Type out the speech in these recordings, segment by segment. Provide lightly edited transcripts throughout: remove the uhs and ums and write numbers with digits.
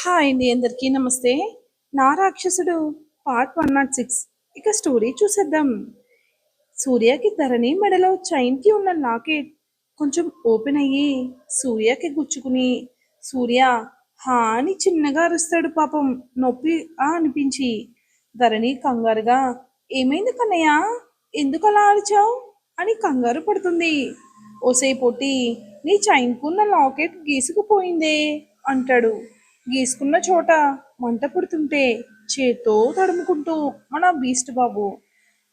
Hi అండి, అందరికీ నమస్తే. నా రాక్షసుడు పార్ట్ 106. ఇక స్టోరీ చూసేద్దాం. సూర్యకి ధరణి మెడలో చైన్కి ఉన్న లాకెట్ కొంచెం ఓపెన్ అయ్యి సూర్యకి గుచ్చుకుని సూర్య హా అని చిన్నగా అరుస్తాడు. పాపం నొప్పి అనిపించి ధరణి కంగారుగా ఏమైంది కన్నయ్య, ఎందుకు అలా అరిచావు అని కంగారు పడుతుంది. ఓసే పొట్టి, నీ చైన్కున్న లాకెట్ గీసుకుపోయిందే అంటాడు. గీసుకున్న చోట మంట పుడుతుంటే చేత్తో తడుముకుంటూ మన బీస్ట్ బాబు,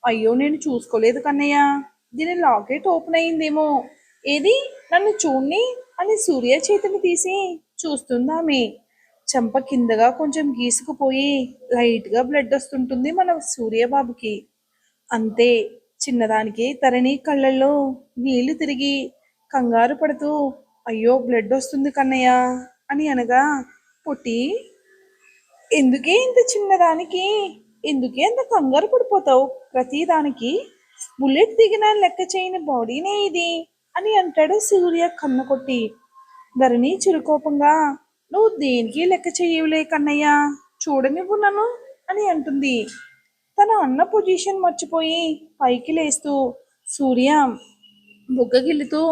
అయ్యో నేను చూసుకోలేదు కన్నయ్య, దీని లాకెట్ ఓపెన్ అయిందేమో, ఏది నన్ను చూడ్ని అని సూర్య చేతిని తీసి చూస్తుందామె. చెంప కిందగా కొంచెం గీసుకుపోయి లైట్గా బ్లడ్ వస్తుంటుంది మన సూర్యబాబుకి. అంతే, చిన్నదానికి ధరణి కళ్ళల్లో నీళ్లు తిరిగి కంగారు పడుతూ అయ్యో బ్లడ్ వస్తుంది కన్నయ్య అని అనగా, పొట్టి ఎందుకే ఇంత చిన్నదానికి ఎందుకే అంత కంగారు పడిపోతావు ప్రతిదానికి, బుల్లెట్ దిగిన లెక్క చేయని బాడీనే ఇది అని అంటాడు సూర్య కన్ను కొట్టి. ధరణి చిరుకోపంగా నువ్వు దేనికి లెక్క చేయవులే కన్నయ్య, చూడనివ్వు నన్ను అని అంటుంది. తన అన్న పొజిషన్ మర్చిపోయి పైకి లేస్తూ సూర్య బుగ్గగిల్లుతూ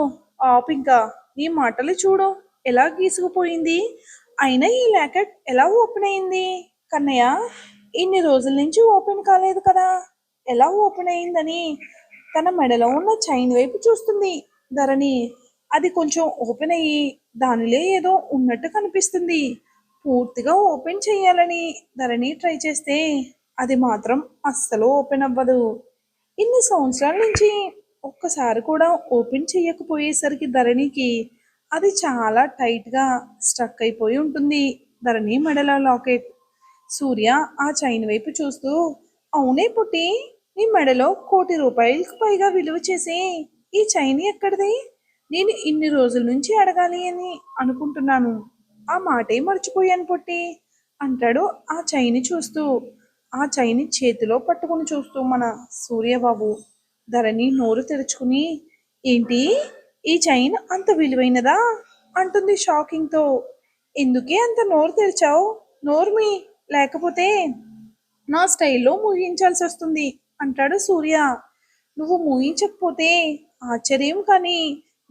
ఇంకా నీ మాటలు చూడు ఎలా గీసుకుపోయింది, అయినా ఈ లాకెట్ ఎలా ఓపెన్ అయింది కన్నయ్య, ఇన్ని రోజుల నుంచి ఓపెన్ కాలేదు కదా, ఎలా ఓపెన్ అయిందని తన మెడలో ఉన్న చైన్ వైపు చూస్తుంది ధరణి. అది కొంచెం ఓపెన్ అయ్యి దానిలో ఏదో ఉన్నట్టు కనిపిస్తుంది. పూర్తిగా ఓపెన్ చేయాలని ధరణి ట్రై చేస్తే అది మాత్రం అస్సలు ఓపెన్ అవ్వదు. ఇన్ని సంవత్సరాల నుంచి ఒక్కసారి కూడా ఓపెన్ చేయకపోయేసరికి ధరణికి అది చాలా టైట్గా స్ట్రక్ అయిపోయి ఉంటుంది ధరణి మెడలో లాకెట్. సూర్య ఆ చైన్ వైపు చూస్తూ అవునే పుట్టి, నీ మెడలో ₹1,00,00,000కు పైగా విలువ చేసి ఈ చైన్ ఎక్కడిది, నేను ఇన్ని రోజుల నుంచి అడగాలి అని అనుకుంటున్నాను, ఆ మాటే మర్చిపోయాను పొట్టి అంటాడు ఆ చైన్ చూస్తూ. ఆ చైన్ చేతిలో పట్టుకుని చూస్తూ మన సూర్యబాబు. ధరణి నోరు తెరుచుకుని ఏంటి, ఈ చైన్ అంత విలువైనదా అంటుంది షాకింగ్తో. ఎందుకే అంత నోరు తెరిచావు, నోర్మి, లేకపోతే నా స్టైల్లో మూయించాల్సి వస్తుంది అంటాడు సూర్య. నువ్వు మూయించకపోతే ఆశ్చర్యం, కానీ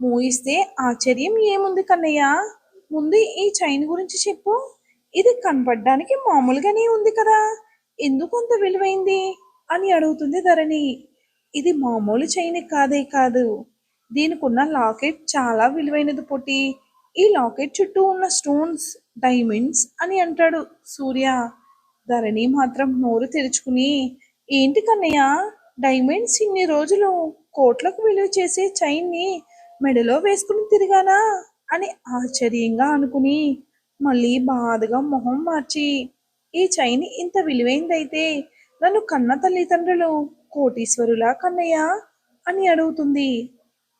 మూయిస్తే ఆశ్చర్యం ఏముంది కన్నయ్య, ముందు ఈ చైన్ గురించి చెప్పు, ఇది కనపడడానికి మామూలుగానే ఉంది కదా, ఎందుకు అంత విలువైంది అని అడుగుతుంది ధరణి. ఇది మామూలు చైన్ కాదే కాదు, దీనికి ఉన్న లాకెట్ చాలా విలువైనది పొట్టి, ఈ లాకెట్ చుట్టూ ఉన్న స్టోన్స్ డైమండ్స్ అని అంటాడు సూర్య. ధరణి మాత్రం నోరు తెరుచుకుని ఏంటి కన్నయ్య, డైమండ్స్ ఇన్ని రోజులు కోట్లకు విలువ చేసే చైన్ని మెడలో వేసుకుని తిరిగానా అని ఆశ్చర్యంగా అనుకుని మళ్ళీ బాధగా మొహం మార్చి ఈ చైన్ ఇంత విలువైందైతే నన్ను కన్న తల్లిదండ్రులు కోటీశ్వరులా కన్నయ్య అని అడుగుతుంది.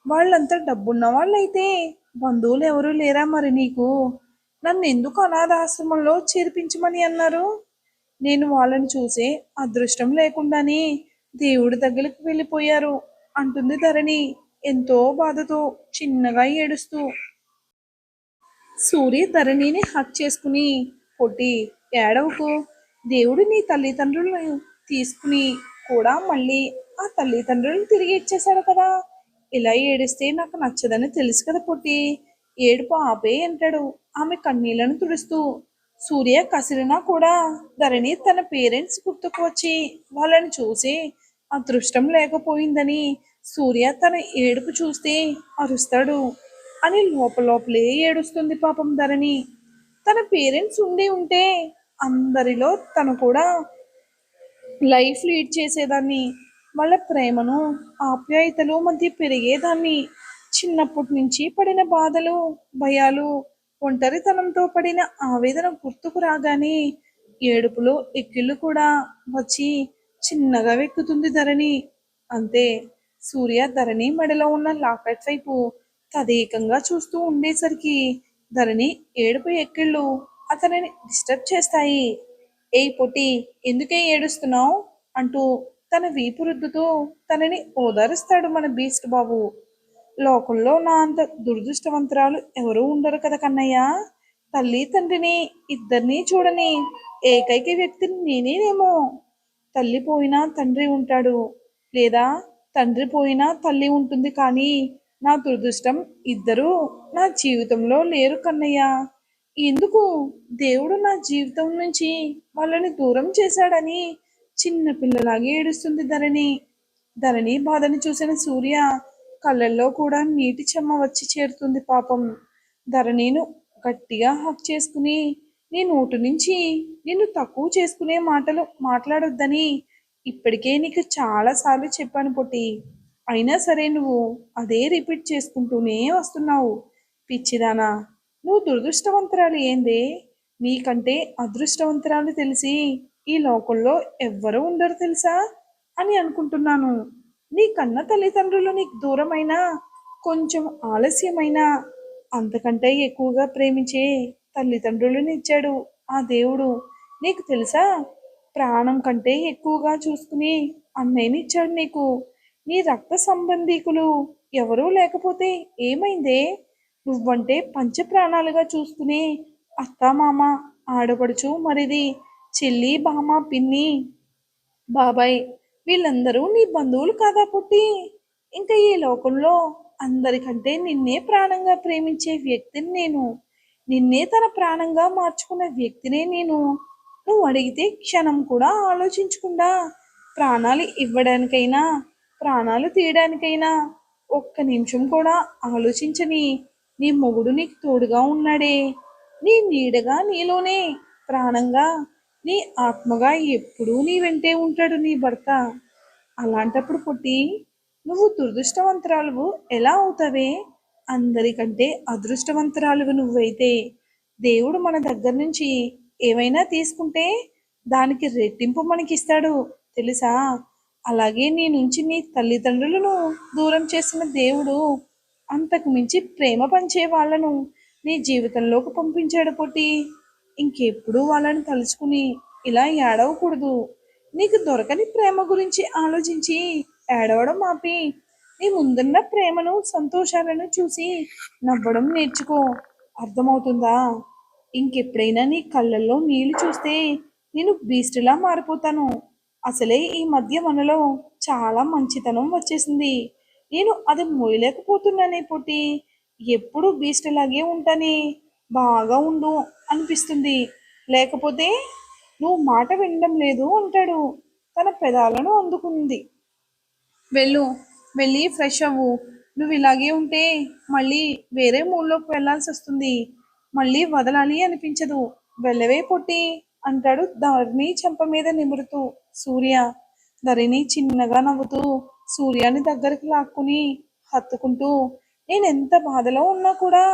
వాళ్ళంతా డబ్బున్న వాళ్ళైతే బంధువులు ఎవరూ లేరా మరి నీకు, నన్ను ఎందుకు అనాథాశ్రమంలో చేర్పించమని అన్నారు, నేను వాళ్ళని చూసే అదృష్టం లేకుండానే దేవుడి దగ్గరికి వెళ్ళిపోయారు అంటుంది ధరణి ఎంతో బాధతో చిన్నగా ఏడుస్తూ. సూర్య ధరణిని హక్ చేసుకుని పొట్టి ఏడవకు, దేవుడు నీ తల్లిదండ్రులను తీసుకుని కూడా మళ్ళీ ఆ తల్లిదండ్రులను తిరిగి ఇచ్చేశాడు కదా, ఇలా ఏడిస్తే నాకు నచ్చదని తెలుసు కదా పొట్టి, ఏడుపు ఆపే అంటాడు ఆమె కన్నీళ్లను తుడుస్తూ. సూర్య కసిరినా కూడా ధరణి తన పేరెంట్స్ గుర్తుకు వచ్చి వాళ్ళని చూసి అదృష్టం లేకపోయిందని సూర్య తన ఏడుపు చూస్తే అరుస్తాడు అని లోపలే ఏడుస్తుంది పాపం ధరణి. తన పేరెంట్స్ ఉంటే అందరిలో తను కూడా లైఫ్ లీడ్ చేసేదాన్ని, వాళ్ళ ప్రేమను ఆప్యాయతలు మధ్య పెరిగేదాన్ని. చిన్నప్పటి నుంచి పడిన బాధలు, భయాలు, ఒంటరితనంతో పడిన ఆవేదన గుర్తుకు రాగానే ఏడుపులో ఎక్కిళ్ళు కూడా వచ్చి చిన్నగా వెక్కుతుంది ధరణి. అంతే, సూర్య ధరణి మెడలో ఉన్న లాకెట్ వైపు తదేకంగా చూస్తూ ఉండేసరికి ధరణి ఏడుపు ఎక్కిళ్ళు అతనిని డిస్టర్బ్ చేస్తాయి. ఏయ్ పొట్టి, ఎందుకే ఏడుస్తున్నావు అంటూ తన వీపు రుద్దుతూ తనని ఓదారుస్తాడు మన బీస్ట్ బాబు. లోకంలో నా అంత దురదృష్టవంతురాలు ఎవరూ ఉండరు కదా కన్నయ్య, తల్లి తండ్రిని ఇద్దరినీ చూడని ఏకైక వ్యక్తిని నేనేనేమో. తల్లి పోయినా తండ్రి ఉంటాడు, లేదా తండ్రి పోయినా తల్లి ఉంటుంది, కానీ నా దురదృష్టం ఇద్దరూ నా జీవితంలో లేరు కన్నయ్య. ఎందుకు దేవుడు నా జీవితం నుంచి వాళ్ళని దూరం చేశాడని చిన్న పిల్లలాగే ఏడుస్తుంది ధరణి. ధరణి బాధని చూసిన సూర్య కళ్ళల్లో కూడా నీటి చెమ్మ వచ్చి చేరుతుంది పాపం. ధరణిను గట్టిగా హక్ చేసుకుని, నీ నోటి నుంచి నిన్ను తక్కువ చేసుకునే మాటలు మాట్లాడొద్దని ఇప్పటికే నీకు చాలా సార్లు చెప్పాను పొట్టి. అయినా సరే నువ్వు అదే రిపీట్ చేసుకుంటూనే వస్తున్నావు. పిచ్చిదానా, నువ్వు దురదృష్టవంతురాలు ఏందే? నీకంటే అదృష్టవంతురాలు తెలిసి ఈ లోకంలో ఎవ్వరూ ఉండరు తెలుసా అని అనుకుంటున్నాను. నీ కన్న తల్లిదండ్రులు నీకు దూరమైనా, కొంచెం ఆలస్యమైనా, అంతకంటే ఎక్కువగా ప్రేమించే తల్లిదండ్రులను ఇచ్చాడు ఆ దేవుడు. నీకు తెలుసా, ప్రాణం కంటే ఎక్కువగా చూసుకుని అన్నయ్యని ఇచ్చాడు నీకు. నీ రక్త సంబంధీకులు ఎవరూ లేకపోతే ఏమైందే? నువ్వంటే పంచ ప్రాణాలుగా చూసుకునే అత్త మామ, ఆడపడుచు, మరిది, చెల్లి, బామ, పిన్ని, బాబాయ్, వీళ్ళందరూ నీ బంధువులు కాదా పుట్టి? ఇంకా ఈ లోకంలో అందరికంటే నిన్నే ప్రాణంగా ప్రేమించే వ్యక్తిని నేను. నిన్నే తన ప్రాణంగా మార్చుకున్న వ్యక్తినే నేను. నువ్వు అడిగితే క్షణం కూడా ఆలోచించకుండా ప్రాణాలు ఇవ్వడానికైనా, ప్రాణాలు తీయడానికైనా ఒక్క నిమిషం కూడా ఆలోచించని నీ మొగుడు నీకు తోడుగా ఉన్నాడే. నీ నీడగా, నీలోనే ప్రాణంగా, నీ ఆత్మగా ఎప్పుడూ నీ వెంటే ఉంటాడు నీ భర్త. అలాంటప్పుడు పుట్టి నువ్వు దురదృష్టవంతురాలువు ఎలా అవుతావే? అందరికంటే అదృష్టవంతురాలువు నువ్వైతే. దేవుడు మన దగ్గర నుంచి ఏవైనా తీసుకుంటే దానికి రెట్టింపు మనకిస్తాడు తెలుసా? అలాగే నీ నుంచి నీ తల్లిదండ్రులను దూరం చేసిన దేవుడు అంతకు మించి ప్రేమ పంచే వాళ్ళను నీ జీవితంలోకి పంపించాడు పొట్టి. ఇంకెప్పుడు వాళ్ళని తలుచుకుని ఇలా ఏడవకూడదు. నీకు దొరకని ప్రేమ గురించి ఆలోచించి ఏడవడం ఆపి నీ ముందున్న ప్రేమను, సంతోషాలను చూసి నవ్వడం నేర్చుకో. అర్థమవుతుందా? ఇంకెప్పుడైనా నీ కళ్ళల్లో నీళ్లు చూస్తే నేను బీస్టులా మారిపోతాను. అసలే ఈ మధ్య మనలో చాలా మంచితనం వచ్చేసింది. నేను అది మోయలేకపోతున్నానే పొట్టి. ఎప్పుడు బీస్టులాగే ఉంటానే. బాగా ఉండు అనిపిస్తుంది. లేకపోతే నువ్వు మాట వినడం లేదు అంటాడు. తన పెదాలను అందుకుంది. వెళ్ళు, వెళ్ళి ఫ్రెష్ అవ్వు. నువ్వు ఇలాగే ఉంటే మళ్ళీ వేరే మూడ్లోకి వెళ్ళాల్సి వస్తుంది. మళ్ళీ వదలాలి అనిపించదు. వెళ్ళవే పొట్టి అంటాడు ధరణి చెంప మీద నిమురుతూ సూర్య. ధరణి చిన్నగా నవ్వుతూ సూర్యాని దగ్గరికి లాక్కుని హత్తుకుంటూ, నేనెంత బాధలో ఉన్నా కూడా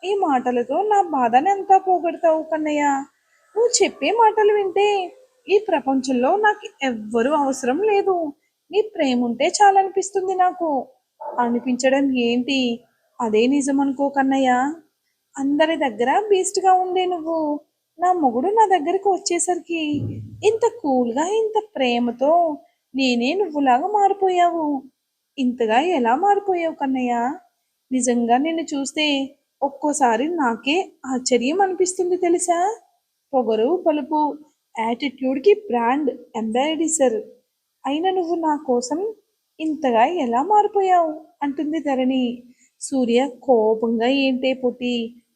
ఈ మాటలతో నా బాధని అంతా పోగొడతావు కన్నయ్య. నువ్వు చెప్పే మాటలు వింటే ఈ ప్రపంచంలో నాకు ఎవ్వరూ అవసరం లేదు. నీ ప్రేమ ఉంటే చాలనిపిస్తుంది నాకు. అనిపించడం ఏంటి? అదే నిజం అనుకో కన్నయ్య. అందరి దగ్గర బీస్ట్గా ఉండే నువ్వు నా మొగుడు నా దగ్గరికి వచ్చేసరికి ఇంత కూల్గా, ఇంత ప్రేమతో నేనే నువ్వులాగా మారిపోయావు. ఇంతగా ఎలా మారిపోయావు కన్నయ్య? నిజంగా నిన్ను చూస్తే ఒక్కోసారి నాకే ఆశ్చర్యం అనిపిస్తుంది తెలుసా? పొగరు, పలుపు, యాటిట్యూడ్కి బ్రాండ్ అంబాసిడర్ అయిన నువ్వు నా కోసం ఇంతగా ఎలా మారిపోయావు అంటుంది ధరణి. సూర్య కోపంగా, ఏంటే పొట్టి,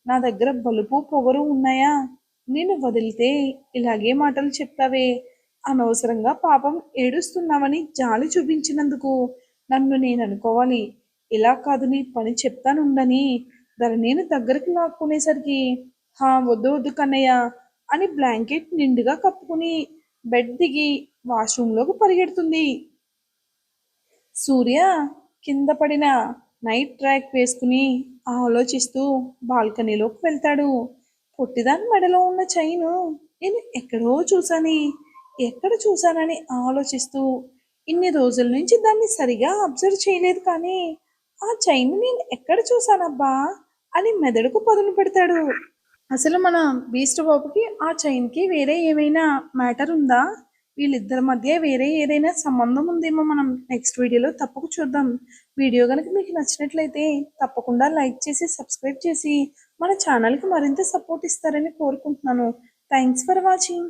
నా దగ్గర బలుపు పొగరు ఉన్నాయా? నేను వదిలితే ఇలాగే మాటలు చెప్తావే? అనవసరంగా పాపం ఏడుస్తున్నావని జాలి చూపించినందుకు నన్ను నేను అనుకోవాలి. ఇలా కాదు, నీ పని చెప్తానుండని ధరణిని దగ్గరికి లాక్కునేసరికి, హా వద్దు వద్దు కన్నయ్య అని బ్లాంకెట్ నిండుగా కప్పుకుని బెడ్ దిగి వాష్రూంలోకి పరిగెడుతుంది. సూర్య కింద పడిన నైట్ ట్రాక్ వేసుకుని ఆలోచిస్తూ బాల్కనీలోకి వెళ్తాడు. పొట్టిదాని మెడలో ఉన్న చైను నేను ఎక్కడో చూసాని, ఎక్కడ చూసానని ఆలోచిస్తూ ఇన్ని రోజుల నుంచి దాన్ని సరిగా అబ్జర్వ్ చేయలేదు, కానీ ఆ చైన్ నేను ఎక్కడ చూసానబ్బా అని మెదడుకు పదును పెడతాడు. అసలు మన బీస్ట్ బాబుకి ఆ చైన్కి వేరే ఏమైనా మ్యాటర్ ఉందా? వీళ్ళిద్దరి మధ్య వేరే ఏదైనా సంబంధం ఉందేమో మనం నెక్స్ట్ వీడియోలో తప్పక చూద్దాం. వీడియో కనుక మీకు నచ్చినట్లయితే తప్పకుండా లైక్ చేసి, సబ్స్క్రైబ్ చేసి మన ఛానల్కి మరింత సపోర్ట్ ఇస్తారని కోరుకుంటున్నాను. Thanks for watching.